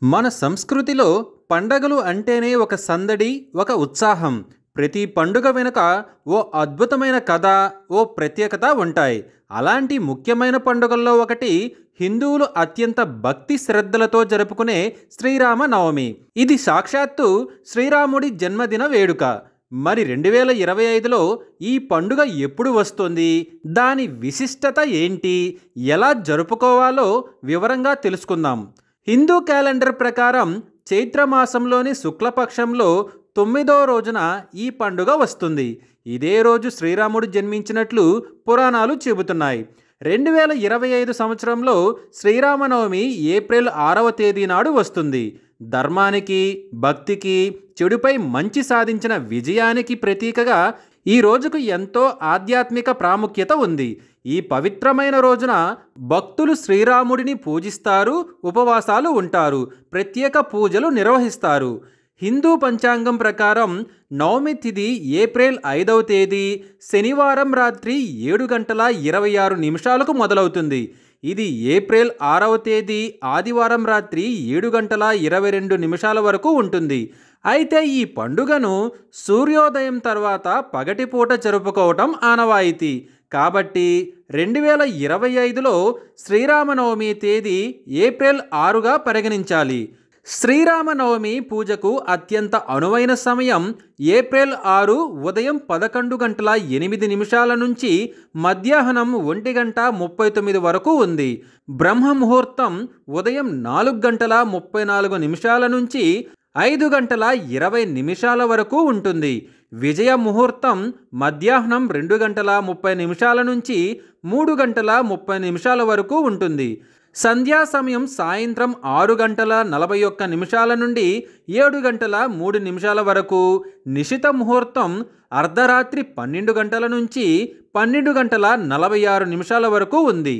మన సంస్కృతిలో పండగలు అంటేనే ఒక సందడి, ఒక ఉత్సాహం. ప్రతి పండుగ వెనుక ఓ అద్భుతమైన కథ, ఓ ప్రత్యేకత ఉంటాయి. అలాంటి ముఖ్యమైన పండుగల్లో ఒకటి హిందువులు అత్యంత భక్తి శ్రద్ధలతో జరుపుకునే శ్రీరామ నవమి. ఇది సాక్షాత్తు శ్రీరాముడి జన్మదిన వేడుక. మరి 2025లో ఈ పండుగ ఎప్పుడు వస్తుంది? దాని విశిష్టత ఏంటి? ఎలా జరుపుకోవాలో వివరంగా తెలుసుకుందాం. హిందూ క్యాలెండర్ ప్రకారం చైత్రమాసంలోని శుక్లపక్షంలో 9వ రోజున ఈ పండుగ వస్తుంది. ఇదే రోజు శ్రీరాముడు జన్మించినట్లు పురాణాలు చెబుతున్నాయి. 2025 సంవత్సరంలో శ్రీరామనవమి ఏప్రిల్ 6వ తేదీ నాడు వస్తుంది. ధర్మానికి, భక్తికి, చెడుపై మంచి సాధించిన విజయానికి ప్రతీకగా ఈ రోజుకు ఎంతో ఆధ్యాత్మిక ప్రాముఖ్యత ఉంది. ఈ పవిత్రమైన రోజున భక్తులు శ్రీరాముడిని పూజిస్తారు, ఉపవాసాలు ఉంటారు, ప్రత్యేక పూజలు నిర్వహిస్తారు. హిందూ పంచాంగం ప్రకారం నవమి తిథి ఏప్రిల్ 5వ తేదీ శనివారం రాత్రి 7:26 మొదలవుతుంది. ఇది ఏప్రిల్ 6వ తేదీ ఆదివారం రాత్రి 7:22 వరకు ఉంటుంది. అయితే ఈ పండుగను సూర్యోదయం తర్వాత పగటిపూట జరుపుకోవటం ఆనవాయితీ. కాబట్టి 2025లో శ్రీరామనవమి తేదీ ఏప్రిల్ 6గా పరిగణించాలి. శ్రీరామనవమి పూజకు అత్యంత అనువైన సమయం ఏప్రిల్ 6 ఉదయం 11:08 నుంచి మధ్యాహ్నం 1:39 వరకు ఉంది. బ్రహ్మ ముహూర్తం ఉదయం 4:34 నుంచి 5:20 వరకు ఉంటుంది. విజయ ముహూర్తం మధ్యాహ్నం 2:30 నుంచి 3:30 వరకు ఉంటుంది. సంధ్యా సమయం సాయంత్రం 6:41 నుండి 7:03 వరకు. నిశిత ముహూర్తం అర్ధరాత్రి 12 గంటల నుంచి 12:46 వరకు ఉంది.